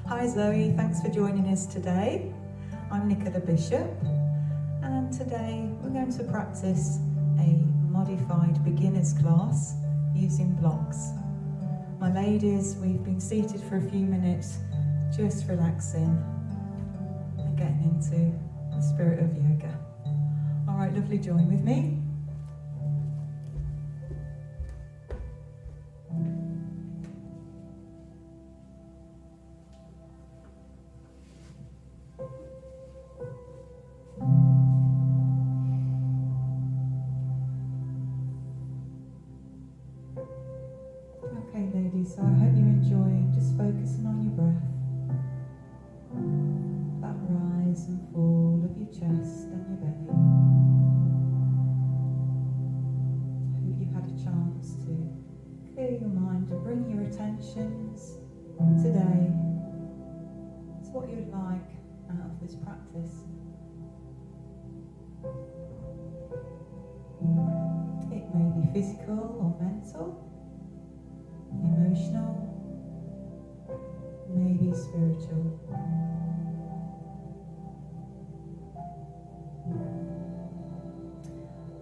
Hi Zoe, thanks for joining us today. I'm NicolaBishop, and today we're going to practice a modified beginner's class using blocks. My ladies, we've been seated for a few minutes, just relaxing and getting into the spirit of yoga. All right, lovely, join with me. Okay ladies, so I hope you're enjoying just focusing on your breath, that rise and fall of your chest and your belly. I hope you've had a chance to clear your mind and bring your attentions today to what you would like out of this practice. It may be physical or mental, emotional, maybe spiritual.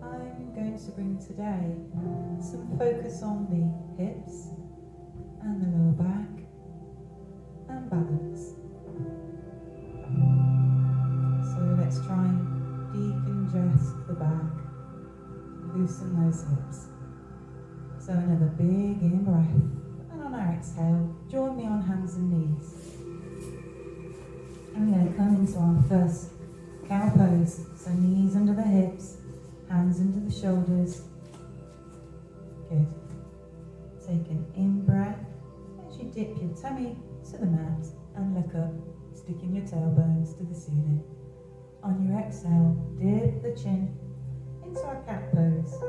I'm going to bring today some focus on the hips and the lower back and balance. So let's try and decongest the back, loosen those hips. So another big in-breath, and on our exhale, join me on hands and knees. And we're going to come into our first cow pose. So knees under the hips, hands under the shoulders. Good. Take an in-breath as you dip your tummy to the mat and look up, sticking your tailbones to the ceiling. On your exhale, dip the chin into our cat pose.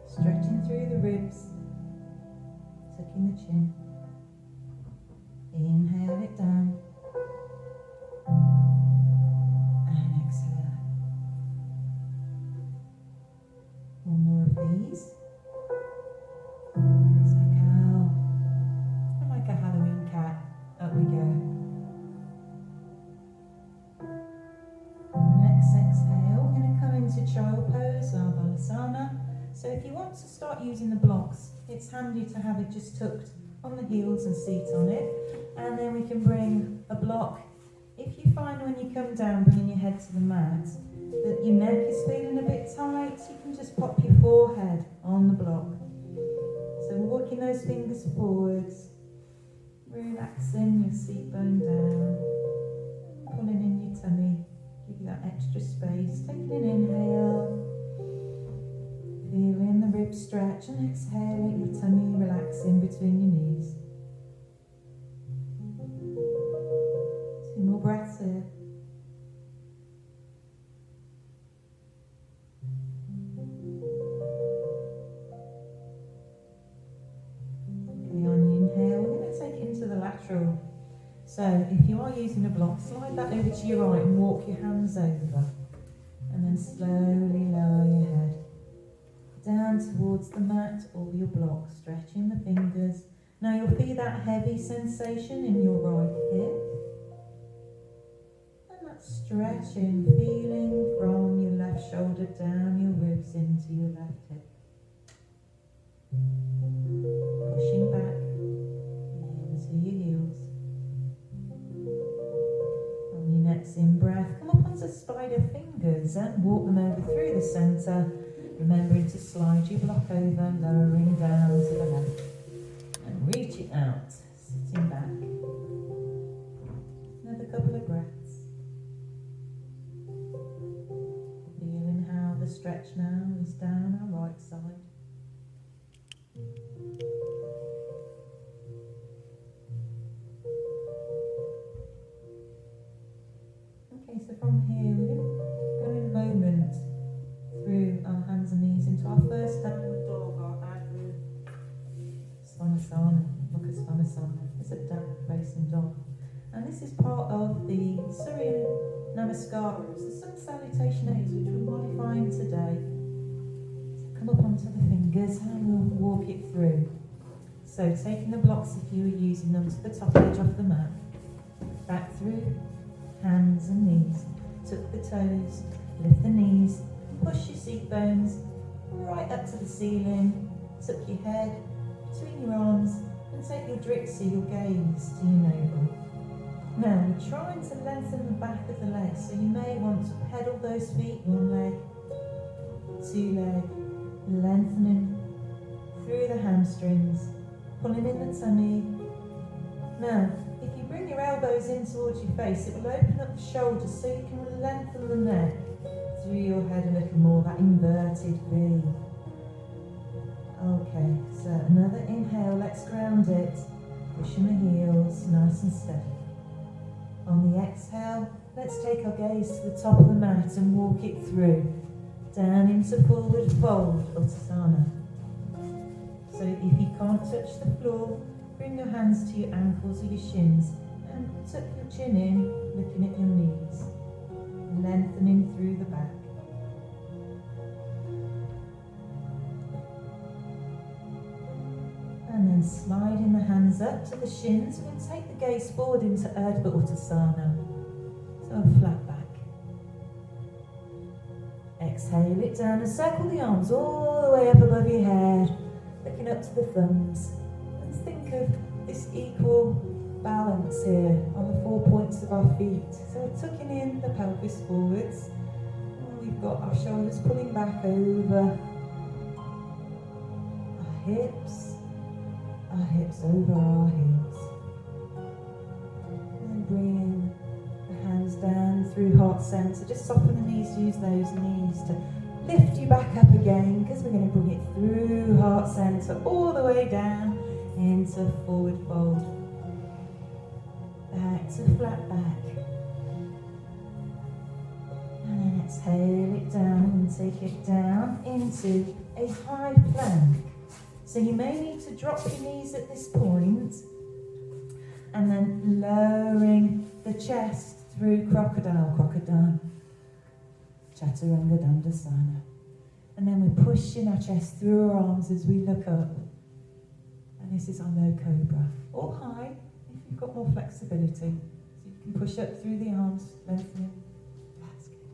Stretching through the ribs, tucking the chin. Inhale it down. And exhale. One more of these. So cow. And like a Halloween cat, up we go. Next exhale, we're going to come into child pose, our balasana. So if you want to start using the blocks, it's handy to have it just tucked on the heels and seat on it. And then we can bring a block. If you find when you come down, bringing your head to the mat, that your neck is feeling a bit tight, you can just pop your forehead on the block. So walking those fingers forwards, relaxing your seat bone down, pulling in your tummy, give you that extra space, taking an inhale. Feeling the ribs stretch and exhale, let your tummy relax in between your knees. 2 more breaths here. Okay, on your inhale, we're going to take it into the lateral. So if you are using a block, slide that over to your right and walk your hands over. And then slowly lower your head down towards the mat or your block, stretching the fingers. Now you'll feel that heavy sensation in your right hip. And that stretching, feeling from your left shoulder down your ribs into your left hip. Pushing back into your heels. On your next in-breath, come up onto spider fingers and walk them over through the centre. Remembering to slide your block over, lowering down to the left. And reach it out, sitting back. Another couple of breaths. Feeling how the stretch now is down our right side. Okay, so from here we're going to go in a moment through our hands and knees into our first downward dog, our adverb Svanasana, Mukha Svanasana. It's a downward facing dog. And this is part of the Surya Namaskaras, the sun salutation aids, which we're modifying today. So come up onto the fingers and we'll walk it through. So taking the blocks, if you were using them, to the top edge of the mat. hands and knees. Tuck the toes, lift the knees, push your seat bones right up to the ceiling. Tuck your head between your arms and take your drixie, your gaze, to your navel. Now we're trying to lengthen the back of the legs, so you may want to pedal those feet, one leg, two leg, lengthening through the hamstrings, pulling in the tummy. Now, if you bring your elbows in towards your face, it will open up the shoulders so you can lengthen the neck through your head a little more, that inverted V. Okay, so another inhale, let's ground it, pushing the heels nice and steady. On the exhale, let's take our gaze to the top of the mat and walk it through, down into forward fold, Uttanasana. So if you can't touch the floor, bring your hands to your ankles or your shins and tuck your chin in, looking at your knees, lengthening through the back. And then sliding the hands up to the shins, we'll take the gaze forward into Urdhva Uttanasana. So a flat back. Exhale it down and circle the arms all the way up above your head, looking up to the thumbs. And think of this equal balance here on the 4 points of our feet. So we're tucking in the pelvis forwards. And we've got our shoulders pulling back over our hips over our heels. And then bring the hands down through heart centre. Just soften the knees, use those knees to lift you back up again, because we're going to bring it through heart centre all the way down into forward fold. Back to flat back. And then exhale it down and take it down into a high plank. So you may need to drop your knees at this point and then lowering the chest through crocodile, Chaturanga. And then we're pushing our chest through our arms as we look up. And this is our low cobra. Or high, if you've got more flexibility. So you can push up through the arms, lengthening. That's good.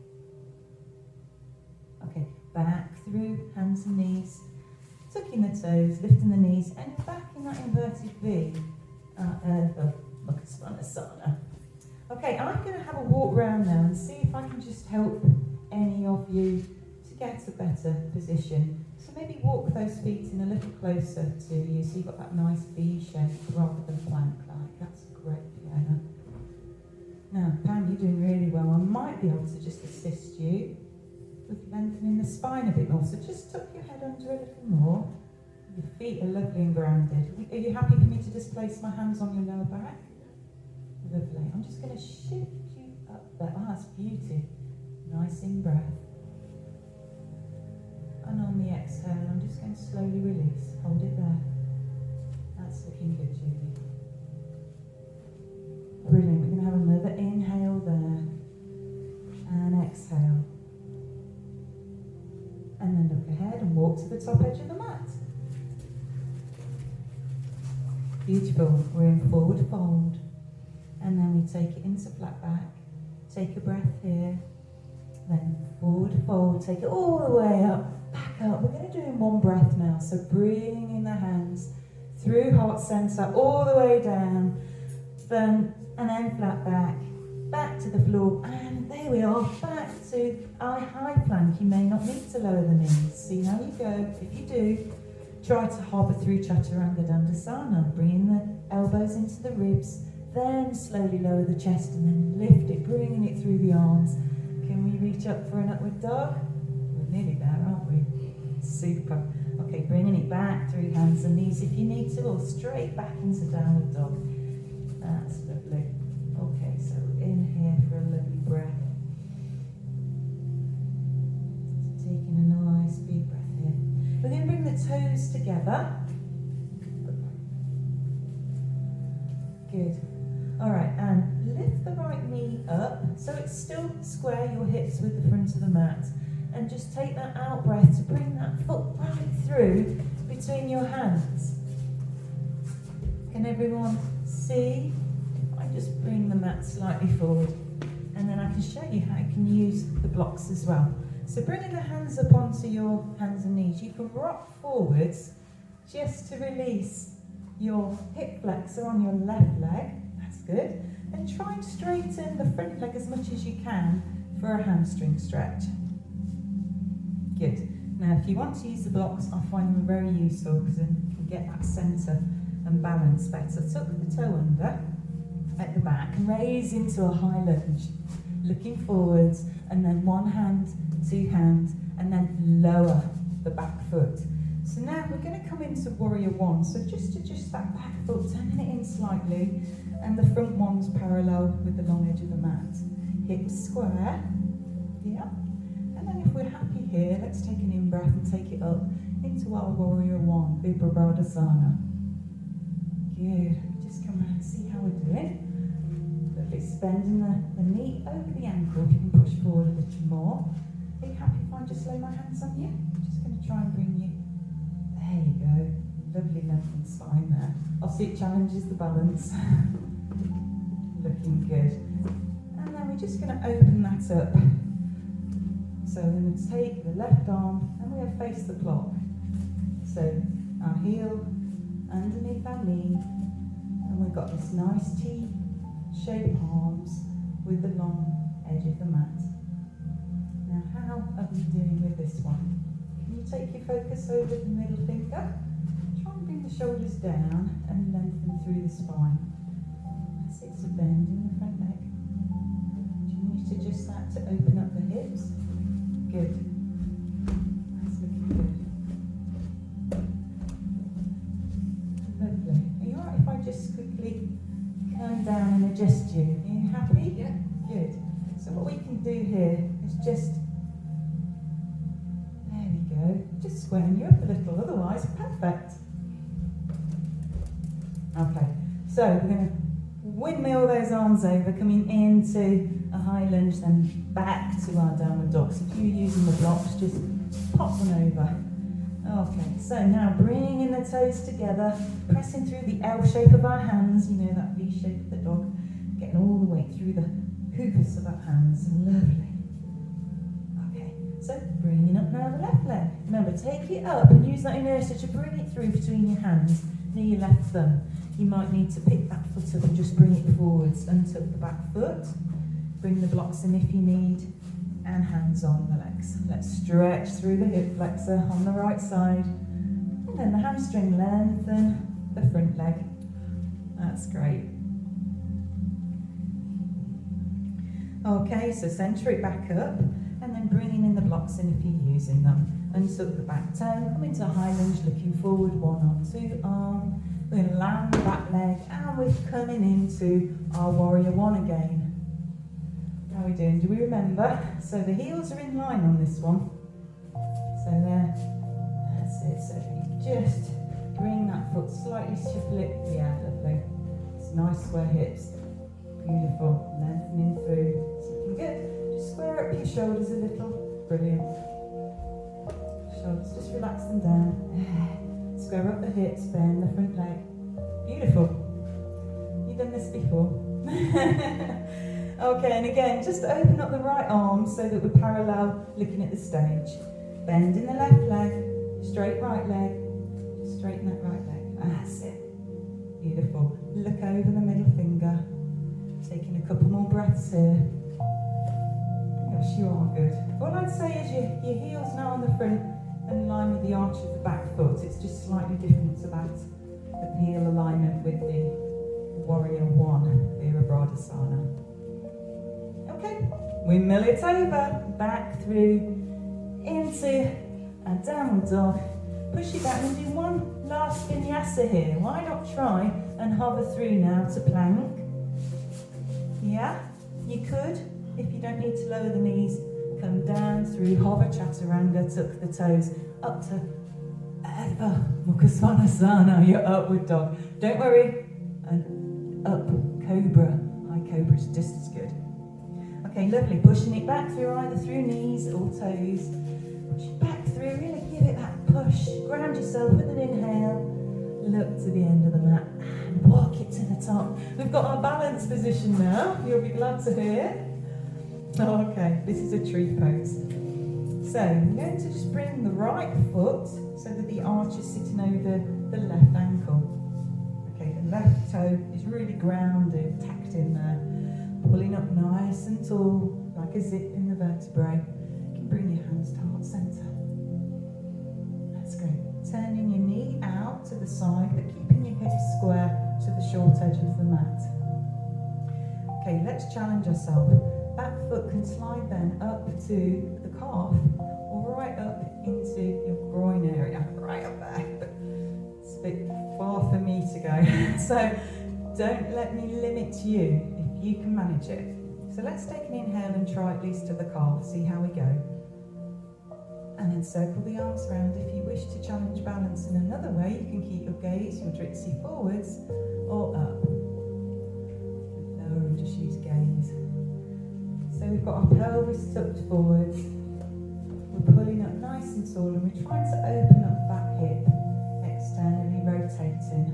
Okay, back through hands and knees. Tucking the toes, lifting the knees, and you're back in that inverted V, Urdhva Uttanasana. Okay, I'm going to have a walk around now and see if I can just help any of you to get a better position. So maybe walk those feet in a little closer to you, so you've got that nice V shape rather than plank-like. That's great, Fiona. Now, Pam, you're doing really well. I might be able to just assist you with lengthening the spine a bit more. So just tuck your head under a little more. Your feet are lovely and grounded. Are you happy for me to just place my hands on your lower back? Lovely. I'm just going to shift you up there. Ah, that's beauty. Nice in breath. And on the exhale, I'm just going to slowly release. Hold it there. That's looking good, Julie. Brilliant. We're going to have another inhale there. And exhale. And then look ahead and walk to the top edge of the mat. Beautiful. We're in forward fold. And then we take it into flat back. Take a breath here. Then forward fold. Take it all the way up. Back up. We're going to do it in one breath now. So bringing the hands through heart centre all the way down. And then flat back. Back to the floor. And there we are. Back to our high plank. You may not need to lower the knees. See how you go. If you do, try to hover through Chaturanga. Bringing the elbows into the ribs. Then slowly lower the chest and then lift it, bringing it through the arms. Can we reach up for an upward dog? We're nearly there, aren't we? Super. Okay, bringing it back through hands and knees if you need to, or straight back into downward dog. That's lovely. Okay, so in here for a lovely breath. Taking a nice big breath here. We're going to bring the toes together. Good. Alright, and lift the right knee up, so it's still square your hips with the front of the mat. And just take that out breath to bring that foot right through between your hands. Can everyone see? If I just bring the mat slightly forward. and then I can show you how you can use the blocks as well. So bringing the hands up onto your hands and knees, you can rock forwards just to release your hip flexor on your left leg. That's good. And try and straighten the front leg as much as you can for a hamstring stretch. Good. Now if you want to use the blocks, I find them very useful because then you can get that centre and balance better. Tuck the toe under at the back and raise into a high lunge, looking forwards, and then one hand, two hands, and then lower the back foot. So now we're going to come into warrior one. So just adjust that back foot, turning it in slightly, and the front one's parallel with the long edge of the mat. Hips square, yeah. And then if we're happy here, let's take an in-breath and take it up into our warrior one, Virabhadasana. Good. Just come around and see how we're doing. Lovely. Bending the knee over the ankle. If you can push forward a little more. Are you happy if I just lay my hands on you? I'm just going to try and bring you. There you go. Lovely lengthened spine there. Obviously it challenges the balance. Looking good. And then we're just going to open that up. So we're going to take the left arm and we're going to face the clock. So our heel underneath our knee, and we've got this nice T-shaped palms with the long edge of the mat. Now how are we doing with this one? Can you take your focus over the middle finger? Try and bring the shoulders down and lengthen through the spine. That's it, so bend in the front leg. Do you need to adjust that to open up the hips? Good. That's looking good. Lovely. Are you alright if I just quickly come down and adjust you? Are you happy? Yeah. Good. So what we can do here is just, there we go, just squaring you up a little, otherwise perfect. Okay, so we're going to windmill those arms over, coming into a high lunge, then back to our downward dog. So if you're using the blocks, just pop them over. Okay, so now bringing the toes together, pressing through the L shape of our hands, you know, that V shape of the dog, getting all the way through the hoops of our hands. Lovely. Okay, so bringing up now the left leg. Remember, take it up and use that inertia to bring it through between your hands near your left thumb. You might need to pick that foot up and just bring it forwards, untuck the back foot, bring the blocks in if you need, and hands on the legs. Let's stretch through the hip flexor on the right side, and then the hamstring lengthen the front leg. That's great. Okay, so centre it back up, and then bringing in the blocks in if you're using them. Untuck the back toe, come into a high lunge, looking forward, one arm, two arm. We're going to land the back leg, and we're coming into our warrior one again. How are we doing? Do we remember? So the heels are in line on this one. So there, that's it. So you just bring that foot slightly, shuffle it. Yeah, lovely. It's nice square hips. Beautiful. Lengthening through. It's looking good. Just square up your shoulders a little. Brilliant. Shoulders, just relax them down. Square up the hips, bend the front leg. Beautiful. You've done this before. Okay, and again, just open up the right arm so that we're parallel looking at the stage. Bend in the left leg, straight right leg, straighten that right leg. That's it. Beautiful. Look over the middle finger. Taking a couple more breaths here. Yes, you are good. All I'd say is your heels now on the front and in line with the arch of the back foot. It's just slightly different to that, the heel alignment with the warrior one, Virabhadasana. Okay, we mill it over, back through, into a downward dog. Push it back and do one last vinyasa here. Why not try and hover through now to plank? Yeah, you could, if you don't need to lower the knees, come down through hover chaturanga, tuck the toes, up to Ardha Mukha Svanasana, your upward dog. Don't worry, and up cobra, high cobra is just as good. Okay, lovely, pushing it back through either through knees or toes. Push it back through, really give it that push. Ground yourself with an inhale, look to the end of the mat and walk it to the top. We've got our balance position now, you'll be glad to hear. Okay, this is a tree pose. So I'm going to just bring the right foot so that the arch is sitting over the left ankle. Okay, the left toe is really grounded, tacked in there, pulling up nice and tall, like a zip in the vertebrae. You can bring your hands to heart centre. That's great. Turning your knee out to the side, but keeping your hips square to the short edge of the mat. Okay, let's challenge ourselves. Back foot can slide then up to the calf, or right up into your groin area, right up there. But it's a bit far for me to go. So don't let me limit you if you can manage it. So let's take an inhale and try at least to the calf, see how we go. And then circle the arms around. If you wish to challenge balance in another way, you can keep your gaze, your dritsi forwards or up. Lower and just use gaze. So we've got our pelvis tucked forwards. We're pulling up nice and tall and we're trying to open up that hip, externally rotating.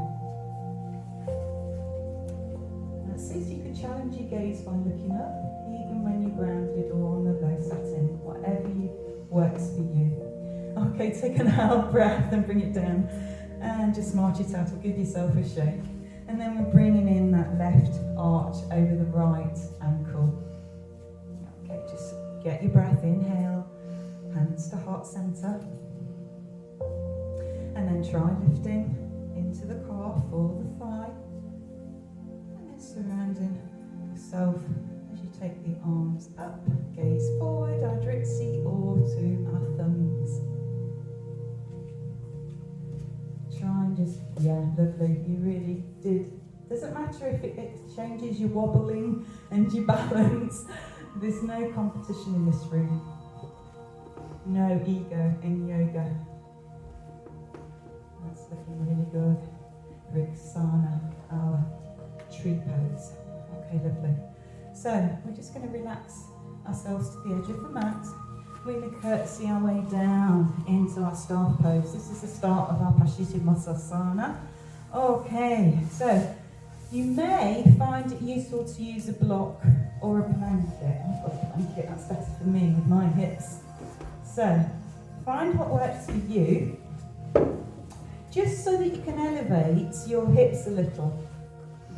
Now see if you can challenge your gaze by looking up, even when you're grounded or on the low satin, whatever works for you. Okay, take an out breath and bring it down and just march it out or give yourself a shake. And then we're bringing in that left arch over the right ankle. Okay, just get your breath, inhale, hands to heart centre. And then try lifting into the calf or the thigh. And then surrounding yourself as you take the arms up, gaze forward, our dritsi, or to our thumbs. Try and just, yeah, lovely, you really did. Doesn't matter if it changes your wobbling and your balance. There's no competition in this room. No ego in yoga. That's looking really good. Vriksana, our tree pose. Okay, lovely. So we're just going to relax ourselves to the edge of the mat. We're going to curtsy our way down into our staff pose. This is the start of our Paschimottanasana. Okay, so you may find it useful to use a block or a blanket. I've got a blanket, that's better for me with my hips. So find what works for you, just so that you can elevate your hips a little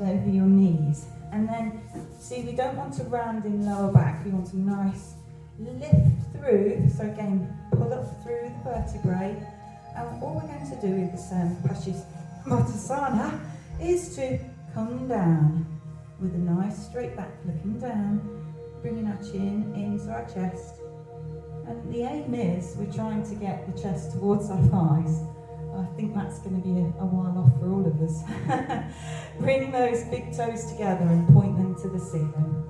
over your knees. And then, see, we don't want to round in lower back, we want a nice lift through. So again, pull up through the vertebrae. And all we're going to do with this Paschimottanasana is to come down with a nice straight back, looking down, bringing our chin into our chest. And the aim is we're trying to get the chest towards our thighs. I think that's going to be a while off for all of us. Bring those big toes together and point them to the ceiling.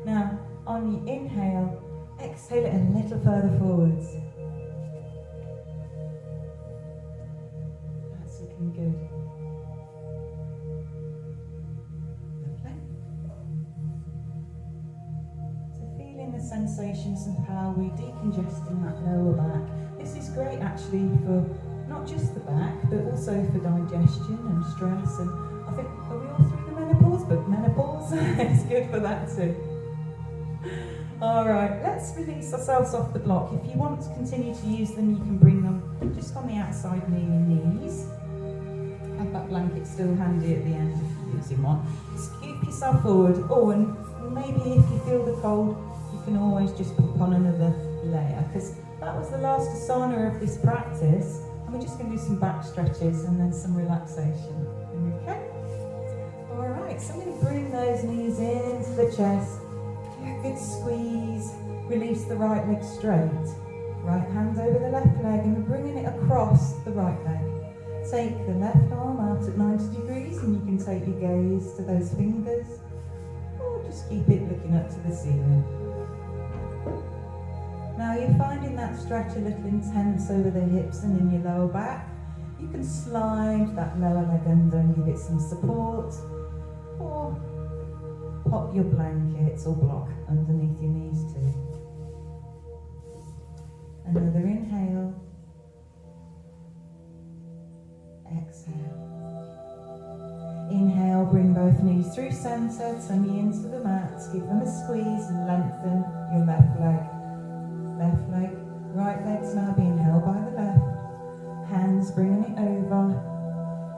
Now, on the inhale, exhale it a little further forwards. That's looking good. Lovely. So feeling the sensations of how we decongest in that lower back. This is great actually for not just the back, but also for digestion and stress. And I think, are we all through the menopause? But menopause is good for that too. All right, let's release ourselves off the block. If you want to continue to use them, you can bring them just on the outside near your knees. Have that blanket still handy at the end if you're using one. Scoop yourself forward. Oh, and maybe if you feel the cold, you can always just put on another layer, because that was the last asana of this practice. We're just going to do some back stretches and then some relaxation. Okay? Alright, so I'm going to bring those knees into the chest. Give a good squeeze. Release the right leg straight. Right hand over the left leg, and we're bringing it across the right leg. Take the left arm out at 90 degrees, and you can take your gaze to those fingers. Or just keep it looking up to the ceiling. Now you're finding that stretch a little intense over the hips and in your lower back. You can slide that lower leg under and give it some support, or pop your blankets or block underneath your knees too. Another inhale. Exhale. Inhale, bring both knees through centre, tummy into the mat, give them a squeeze and lengthen your left leg. Left leg, right leg's now being held by the left. Hands bringing it over.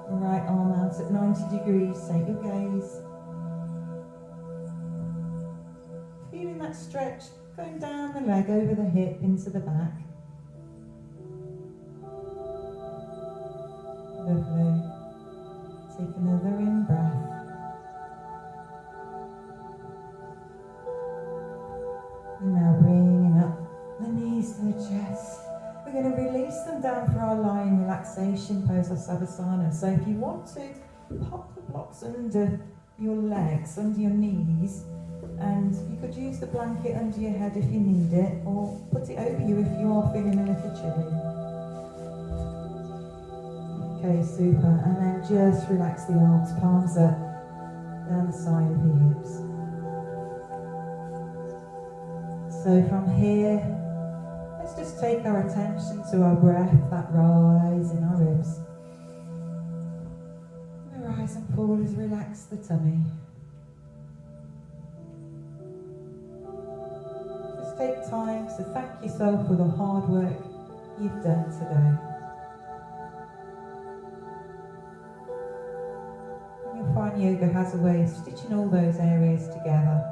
Right arm out at 90 degrees, take your gaze. Feeling that stretch, going down the leg, over the hip, into the back. Lovely. Take another in-breath. And now bringing up the knees to the chest. We're going to release them down for our lying relaxation pose or Savasana. So if you want to, pop the blocks under your legs, under your knees, and you could use the blanket under your head if you need it, or put it over you if you are feeling a little chilly. Okay, super. And then just relax the arms, palms up, down the side of your hips. So from here, let's just take our attention to our breath, that rise in our ribs. And the rise and fall is relax the tummy. Just take time to thank yourself for the hard work you've done today. And you'll find yoga has a way of stitching all those areas together,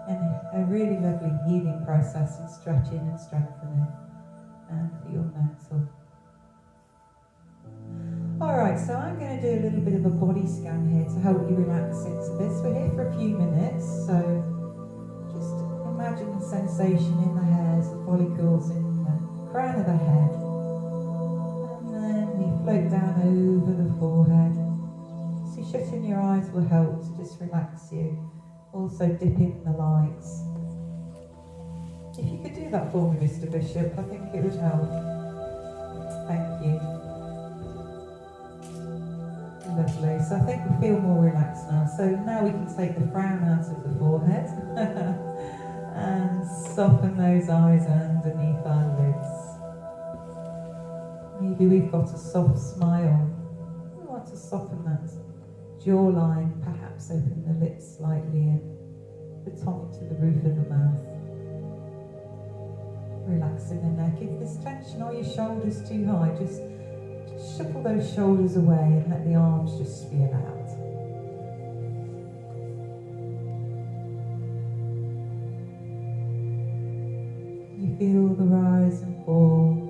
and a really lovely healing process in stretching and strengthening, and for your mental. Alright, so I'm going to do a little bit of a body scan here to help you relax into this. We're here for a few minutes, so just imagine the sensation in the hairs, the follicles in the crown of the head. And then we float down over the forehead. So shutting your eyes will help to just relax you. Also dip in the lights. If you could do that for me, Mr. Bishop, I think it would help. Thank you. Lovely. So I think we feel more relaxed now. So now we can take the frown out of the forehead and soften those eyes underneath our lids. Maybe we've got a soft smile. We want to soften that jawline, perhaps open the lips slightly and the tongue to the roof of the mouth. Relaxing the neck. If there's tension or your shoulders too high, just shuffle those shoulders away and let the arms just spill out. You feel the rise and fall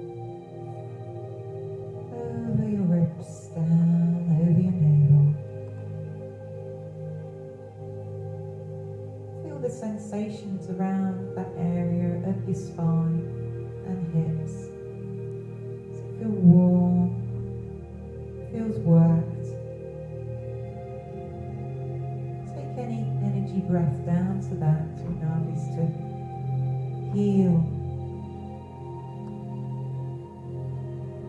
over your ribs, down over your navel. Feel the sensations around that area of your spine and hips. Does it feel warm? Feels worked. Take any energy breath down to that to allow this to heal.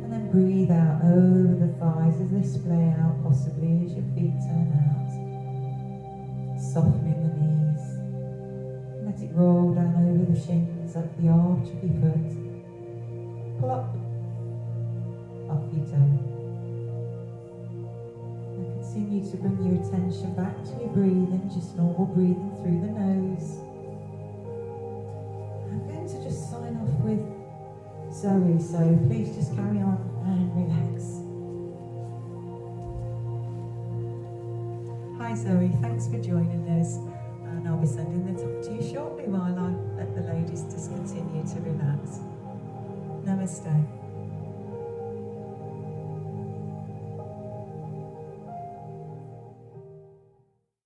And then breathe out over the thighs as they splay out, possibly as your feet turn out. Softening the knees. Let it roll down over the shins, up the arch of your foot. Plop off your toe. Continue to bring your attention back to your breathing, just normal breathing through the nose. I'm going to just sign off with Zoe, so please just carry on and relax. Hi Zoe, thanks for joining us, and I'll be sending the top to you shortly while I let the ladies just continue to relax. Namaste.